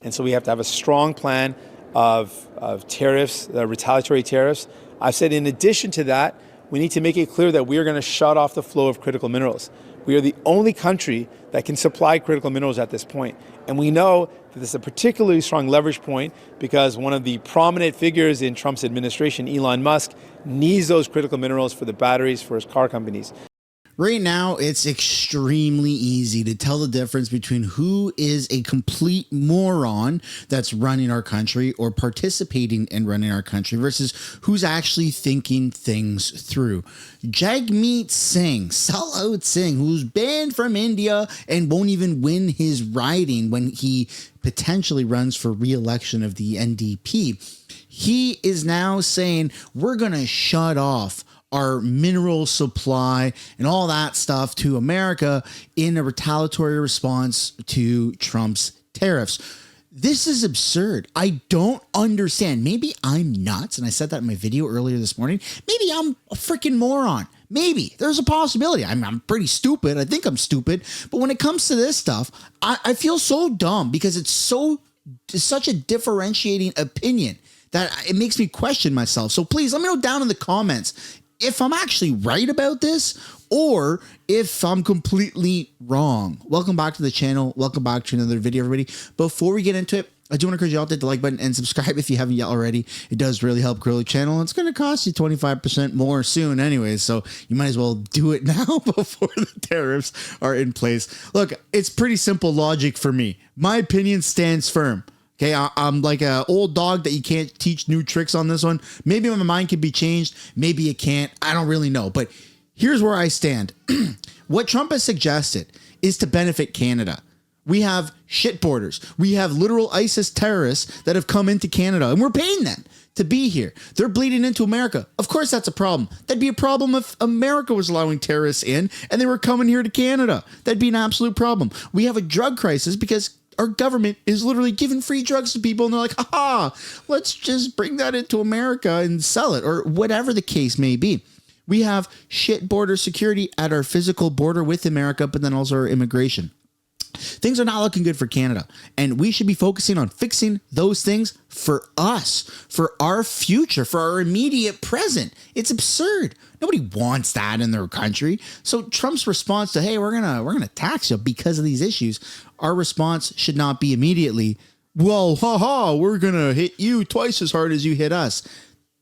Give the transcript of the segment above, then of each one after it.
And so we have to have a strong plan of tariffs, retaliatory tariffs. I've said in addition to that, we need to make it clear that we are going to shut off the flow of critical minerals. We are the only country that can supply critical minerals at this point. And we know that this is a particularly strong leverage point because one of the prominent figures in Trump's administration, Elon Musk, needs those critical minerals for the batteries for his car companies. Right now, it's extremely easy to tell the difference between who is a complete moron that's running our country or participating in running our country versus who's actually thinking things through. Jagmeet Singh, sellout Singh, who's banned from India and won't even win his riding when he potentially runs for re-election of the NDP. He is now saying we're going to shut off our mineral supply and all that stuff to America in a retaliatory response to Trump's tariffs. This is absurd. I don't understand. Maybe I'm nuts, and I said that in my video earlier this morning. Maybe I'm a freaking moron. Maybe there's a possibility. I'm pretty stupid. I think I'm stupid. But when it comes to this stuff, I feel so dumb because it's such a differentiating opinion that it makes me question myself. So please let me know down in the comments if I'm actually right about this or if I'm completely wrong. Welcome back to the channel. Welcome back to another video, everybody. Before we get into it, I do want to encourage you all to hit the like button and subscribe if you haven't yet already. It does really help grow the channel. It's going to cost you 25% more soon anyways, so you might as well do it now before the tariffs are in place. Look, it's pretty simple logic for me. My opinion stands firm. Okay, I'm like an old dog that you can't teach new tricks on this one. Maybe my mind can be changed. Maybe it can't. I don't really know. But here's where I stand. What Trump has suggested is to benefit Canada. We have shit borders. We have literal ISIS terrorists that have come into Canada, and we're paying them to be here. They're bleeding into America. Of course, that's a problem. That'd be a problem if America was allowing terrorists in and they were coming here to Canada. That'd be an absolute problem. We have a drug crisis because our government is literally giving free drugs to people and they're like, haha, let's just bring that into America and sell it, or whatever the case may be. We have shit border security at our physical border with America, but then also our immigration. Things are not looking good for Canada, and we should be focusing on fixing those things for us, for our future, for our immediate present. It's absurd. Nobody wants that in their country. So Trump's response to, hey, we're gonna tax you because of these issues, our response should not be immediately, well, haha, we're gonna hit you twice as hard as you hit us.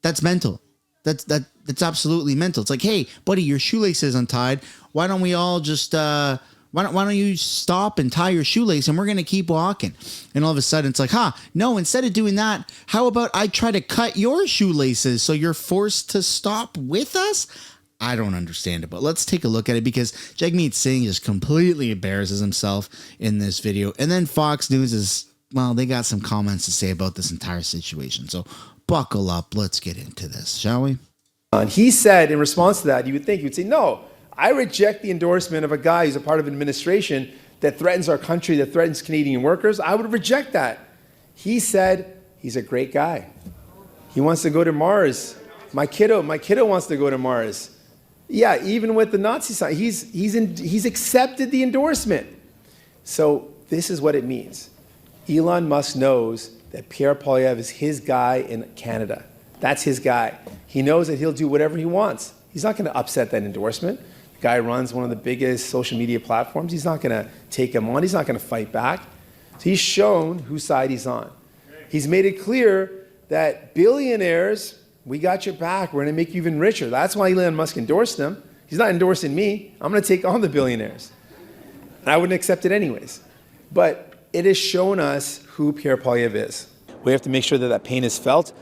That's mental. That's absolutely mental. It's like, hey, buddy, your shoelace is untied. Why don't we all just why don't you stop and tie your shoelace and we're going to keep walking? And all of a sudden it's like, no, instead of doing that, how about I try to cut your shoelaces so you're forced to stop with us? I don't understand it, but let's take a look at it because Jagmeet Singh just completely embarrasses himself in this video. And then Fox News is, well, they got some comments to say about this entire situation. So buckle up. Let's get into this, shall we? And he said in response to that, you would think, he would say, no, I reject the endorsement of a guy who's a part of an administration that threatens our country, that threatens Canadian workers. I would reject that. He said he's a great guy. He wants to go to Mars. My kiddo wants to go to Mars. Yeah, even with the Nazi sign, he's accepted the endorsement. So this is what it means. Elon Musk knows that Pierre Poilievre is his guy in Canada. That's his guy. He knows that he'll do whatever he wants. He's not going to upset that endorsement. Guy runs one of the biggest social media platforms. He's not going to take him on. He's not going to fight back. So he's shown whose side he's on. He's made it clear that billionaires, we got your back. We're going to make you even richer. That's why Elon Musk endorsed him. He's not endorsing me. I'm going to take on the billionaires. And I wouldn't accept it anyways. But it has shown us who Pierre Poilievre is. We have to make sure that that pain is felt.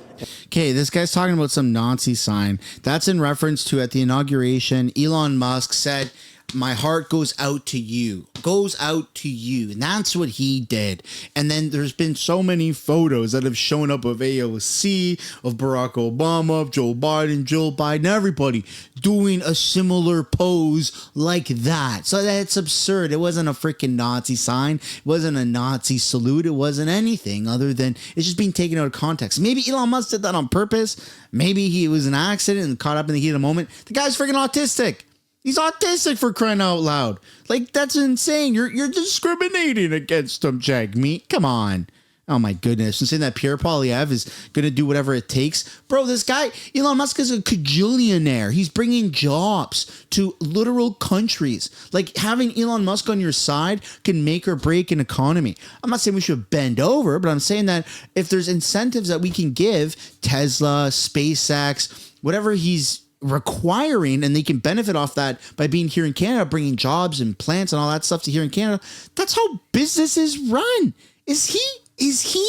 Okay, this guy's talking about some Nazi sign. That's in reference to at the inauguration, Elon Musk said, my heart goes out to you, and that's what he did. And then there's been so many photos that have shown up of AOC, of Barack Obama, of Joe Biden, everybody doing a similar pose like that. So that's absurd. It wasn't a freaking Nazi sign. It wasn't a Nazi salute. It wasn't anything other than it's just being taken out of context. Maybe Elon Musk did that on purpose. Maybe he was an accident and caught up in the heat of the moment. The guy's freaking autistic. He's autistic, for crying out loud. Like, that's insane. You're discriminating against him, Jagmeet. Come on. Oh my goodness. And saying that Pierre Poilievre is going to do whatever it takes. Bro, this guy, Elon Musk is a cajillionaire. He's bringing jobs to literal countries. Like having Elon Musk on your side can make or break an economy. I'm not saying we should bend over, but I'm saying that if there's incentives that we can give Tesla, SpaceX, whatever he's requiring, and they can benefit off that by being here in Canada, bringing jobs and plants and all that stuff to here in Canada. That's how businesses run. Is he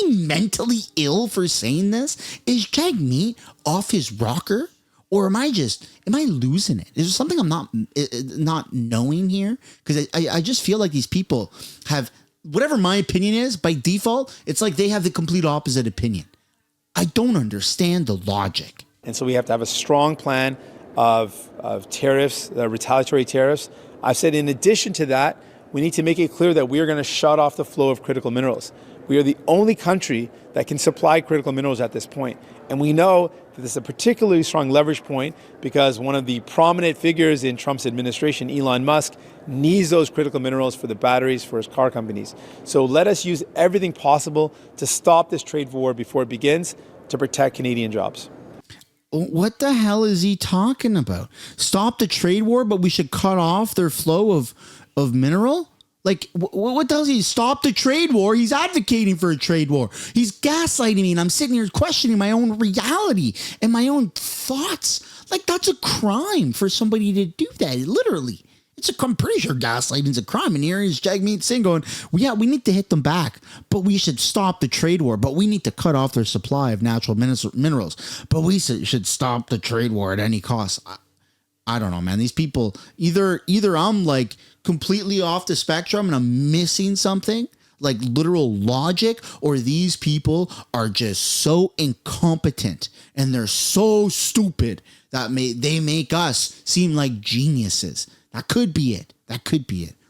mentally ill for saying this? Is Jagmeet off his rocker? Or am I losing it? Is there something I'm not knowing here? Because I just feel like these people have, whatever my opinion is, by default, it's like they have the complete opposite opinion. I don't understand the logic. And so we have to have a strong plan of tariffs, retaliatory tariffs. I've said in addition to that, we need to make it clear that we are going to shut off the flow of critical minerals. We are the only country that can supply critical minerals at this point. And we know that this is a particularly strong leverage point because one of the prominent figures in Trump's administration, Elon Musk, needs those critical minerals for the batteries for his car companies. So let us use everything possible to stop this trade war before it begins to protect Canadian jobs. What the hell is he talking about? Stop the trade war, but we should cut off their flow of mineral? Like, what does he stop the trade war? He's advocating for a trade war. He's gaslighting me, and I'm sitting here questioning my own reality and my own thoughts. Like, that's a crime for somebody to do that, literally. I'm pretty sure gaslighting's a crime. And here is Jagmeet Singh going, well, yeah, we need to hit them back, but we should stop the trade war, but we need to cut off their supply of natural minerals, but we should stop the trade war at any cost. I don't know, man. These people, either I'm like completely off the spectrum and I'm missing something, like literal logic, or these people are just so incompetent and they're so stupid that they make us seem like geniuses. That could be it.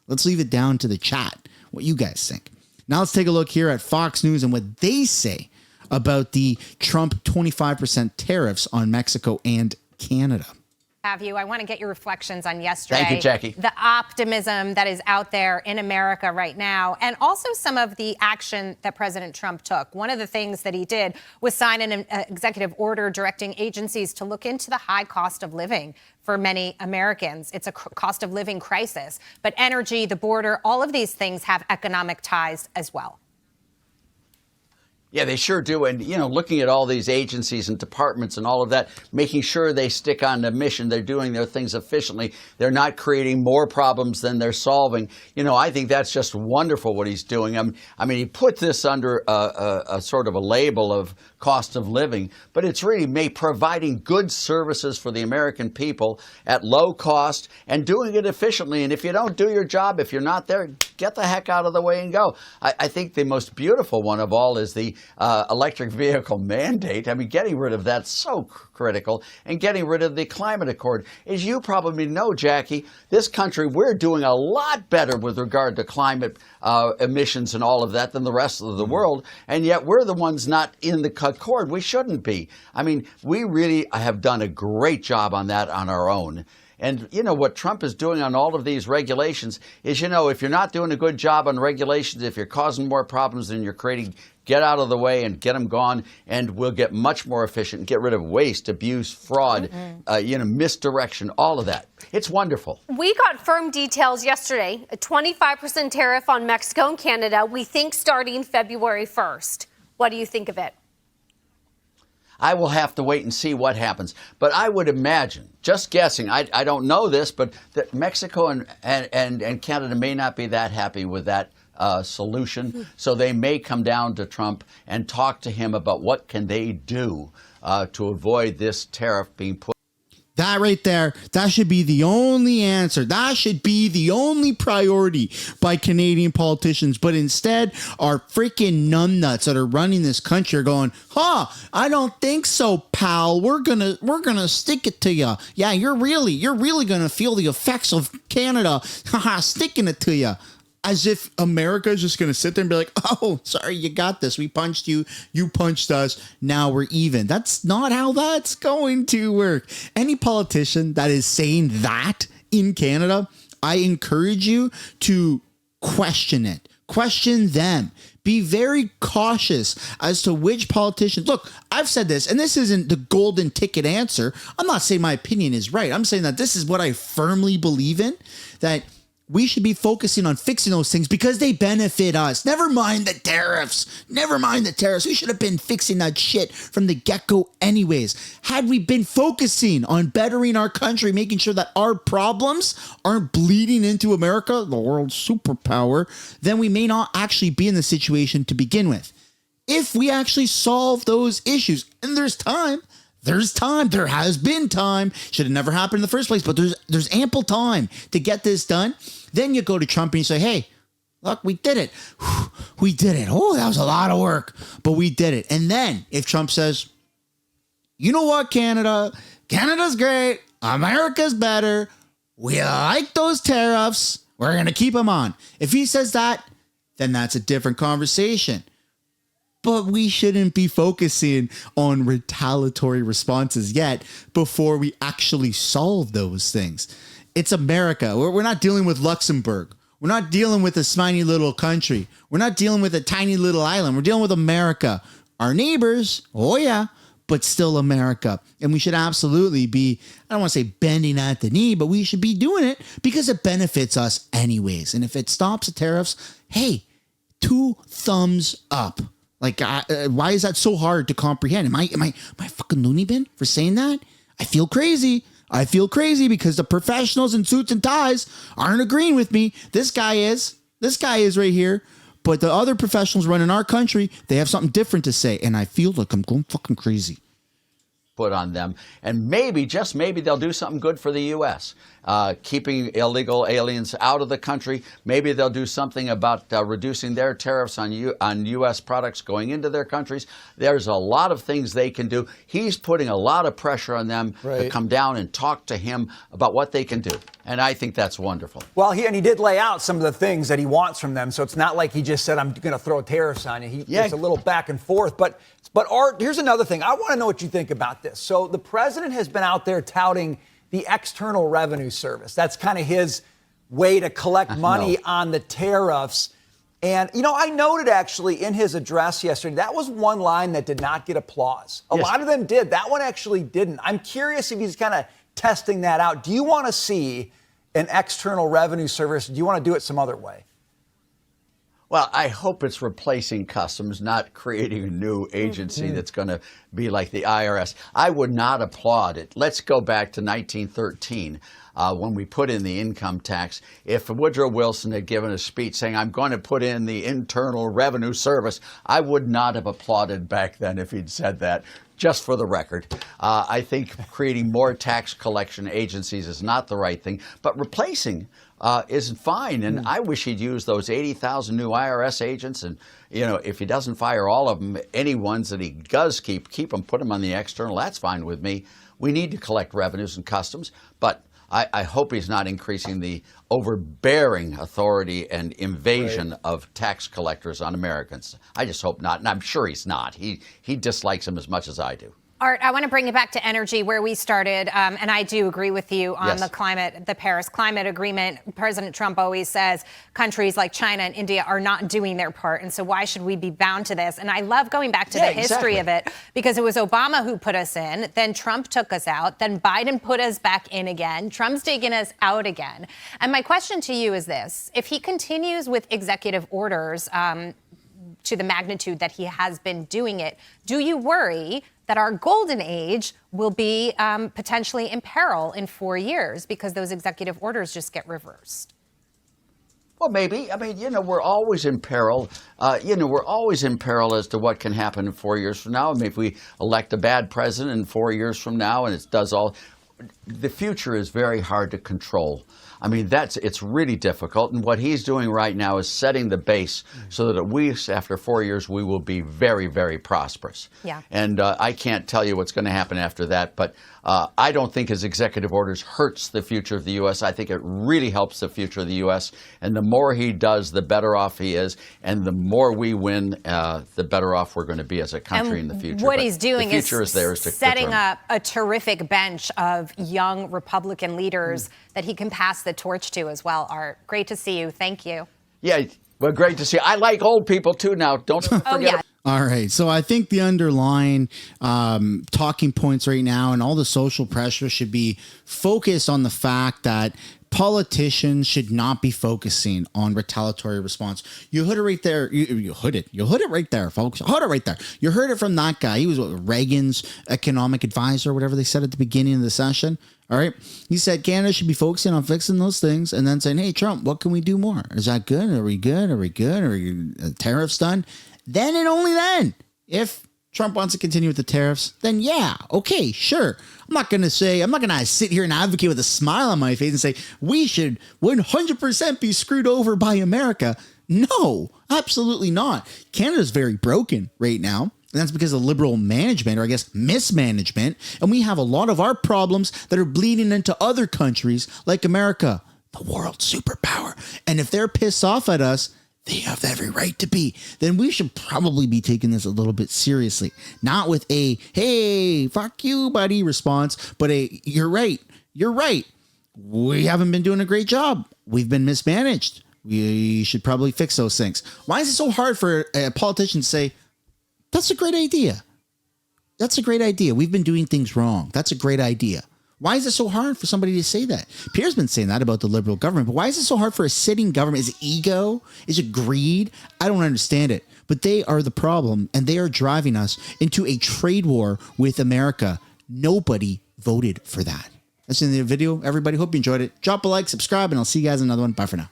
Let's leave it down to the chat, what you guys think. Now let's take a look here at Fox News and what they say about the Trump 25% tariffs on Mexico and Canada. I want to get your reflections on yesterday. Thank you, Jackie. The optimism that is out there in America right now, and also some of the action that President Trump took. One of the things that he did was sign an executive order directing agencies to look into the high cost of living for many Americans. It's a cost of living crisis. But energy, the border, all of these things have economic ties as well. Yeah, they sure do. And, looking at all these agencies and departments and all of that, making sure they stick on the mission, they're doing their things efficiently, they're not creating more problems than they're solving. I think that's just wonderful what he's doing. I mean, he put this under a sort of a label of cost of living, but it's really providing good services for the American people at low cost and doing it efficiently. And if you don't do your job, if you're not there, get the heck out of the way and go. I think the most beautiful one of all is the electric vehicle mandate. I mean, getting rid of that's so critical, and getting rid of the climate accord. As you probably know, Jackie, this country, we're doing a lot better with regard to climate emissions and all of that than the rest of the world, and yet we're the ones not in the accord. We shouldn't be. I mean, we really have done a great job on that on our own. And what Trump is doing on all of these regulations is, if you're not doing a good job on regulations, if you're causing more problems than you're creating, get out of the way and get them gone, and we'll get much more efficient, get rid of waste, abuse, fraud, misdirection, all of that. It's wonderful. We got firm details yesterday, a 25% tariff on Mexico and Canada, we think starting February 1st. What do you think of it? I will have to wait and see what happens. But I would imagine, just guessing, I don't know this, but that Mexico and Canada may not be that happy with that solution. So they may come down to Trump and talk to him about what can they do to avoid this tariff being put. That right there, that should be the only answer. That should be the only priority by Canadian politicians. But instead, our freaking numbnuts that are running this country are going, I don't think so, pal. We're gonna stick it to you. Yeah, you're really gonna feel the effects of Canada sticking it to you. As if America is just going to sit there and be like, oh, sorry, you got this. We punched you. You punched us. Now we're even. That's not how that's going to work. Any politician that is saying that in Canada, I encourage you to question it. Question them. Be very cautious as to which politicians. Look, I've said this, and this isn't the golden ticket answer. I'm not saying my opinion is right. I'm saying that this is what I firmly believe in, that we should be focusing on fixing those things because they benefit us. Never mind the tariffs. Never mind the tariffs. We should have been fixing that shit from the get-go anyways. Had we been focusing on bettering our country, making sure that our problems aren't bleeding into America, the world's superpower, then we may not actually be in the situation to begin with. If we actually solve those issues, and there's time, there has been time. Should have never happened in the first place, but there's ample time to get this done. Then you go to Trump and you say, hey, look, we did it. We did it. Oh, that was a lot of work, but we did it. And then if Trump says, you know what, Canada's great. America's better. We like those tariffs. We're going to keep them on. If he says that, then that's a different conversation. But we shouldn't be focusing on retaliatory responses yet before we actually solve those things. It's America. We're not dealing with Luxembourg. We're not dealing with a tiny little country. We're not dealing with a tiny little island. We're dealing with America. Our neighbors, oh yeah, but still America. And we should absolutely be, I don't want to say bending at the knee, but we should be doing it because it benefits us anyways. And if it stops the tariffs, hey, 2 thumbs up. Like, why is that so hard to comprehend? Am I fucking loony bin for saying that? I feel crazy. I feel crazy because the professionals in suits and ties aren't agreeing with me. This guy is right here. But the other professionals running our country, they have something different to say. And I feel like I'm going fucking crazy. Put on them, and maybe, just maybe, they'll do something good for the U.S., keeping illegal aliens out of the country. Maybe they'll do something about reducing their tariffs on U.S. products going into their countries. There's a lot of things they can do. He's putting a lot of pressure on them to come down and talk to him about what they can do, and I think that's wonderful. Well, he did lay out some of the things that he wants from them, so it's not like he just said, I'm going to throw tariffs on you. It's a little back and forth, But Art, here's another thing. I want to know what you think about this. So the president has been out there touting the External Revenue Service. That's kind of his way to collect money on the tariffs. And, I noted actually in his address yesterday, that was one line that did not get applause. A lot of them did. That one actually didn't. I'm curious if he's kind of testing that out. Do you want to see an External Revenue Service? Do you want to do it some other way? Well, I hope it's replacing customs, not creating a new agency that's going to be like the IRS. I would not applaud it. Let's go back to 1913 when we put in the income tax. If Woodrow Wilson had given a speech saying, I'm going to put in the Internal Revenue Service, I would not have applauded back then if he'd said that. Just for the record, I think creating more tax collection agencies is not the right thing, but replacing is fine. And I wish he'd use those 80,000 new IRS agents. And, if he doesn't fire all of them, any ones that he does keep them, put them on the external. That's fine with me. We need to collect revenues and customs, but I hope he's not increasing the overbearing authority and invasion of tax collectors on Americans. I just hope not, and I'm sure he's not. He dislikes them as much as I do. Art, I want to bring it back to energy where we started, and I do agree with you on the Paris Climate Agreement. President Trump always says countries like China and India are not doing their part, and so why should we be bound to this? And I love going back to the history of it because it was Obama who put us in, then Trump took us out, then Biden put us back in again, Trump's taking us out again. And my question to you is this: if he continues with executive orders to the magnitude that he has been doing it, do you worry that our golden age will be potentially in peril in 4 years because those executive orders just get reversed? Well, maybe. I mean, we're always in peril. We're always in peril as to what can happen in 4 years from now. I mean, if we elect a bad president in 4 years from now and it does all, the future is very hard to control. I mean, it's really difficult. And what he's doing right now is setting the base so that at least after 4 years, we will be very, very prosperous. Yeah. And I can't tell you what's going to happen after that. But I don't think his executive orders hurts the future of the U.S. I think it really helps the future of the U.S. And the more he does, the better off he is. And the more we win, the better off we're going to be as a country in the future. What he's doing is setting determine. up a terrific bench of young Republican leaders that he can pass the torch to as well, Art. Great to see you. Thank you. Yeah. Well, great to see. I like old people too now. Don't forget. Oh, yeah. All right. So I think the underlying talking points right now and all the social pressure should be focused on the fact that politicians should not be focusing on retaliatory response. You heard it right there. You heard it. You heard it right there, folks. Heard it right there. You heard it from that guy. He was Reagan's economic advisor, whatever they said at the beginning of the session. All right. He said Canada should be focusing on fixing those things and then saying, hey, Trump, what can we do more? Is that good? Are we good? Are we good? Are tariffs done? Then and only then, if Trump wants to continue with the tariffs, then yeah, okay, sure. I'm not going to sit here and advocate with a smile on my face and say we should 100% be screwed over by America. No, absolutely not. Canada's very broken right now. And that's because of liberal management, or I guess mismanagement. And we have a lot of our problems that are bleeding into other countries like America, the world superpower. And if they're pissed off at us, they have every right to be. Then we should probably be taking this a little bit seriously. Not with a, hey, fuck you, buddy response, but a, you're right. We haven't been doing a great job. We've been mismanaged. We should probably fix those things. Why is it so hard for a politician to say, that's a great idea? That's a great idea. We've been doing things wrong. That's a great idea. Why is it so hard for somebody to say that? Pierre's been saying that about the Liberal government, but why is it so hard for a sitting government? Is it ego? Is it greed? I don't understand it. But they are the problem, and they are driving us into a trade war with America. Nobody voted for that. That's in the video, everybody. Hope you enjoyed it. Drop a like, subscribe, and I'll see you guys in another one. Bye for now.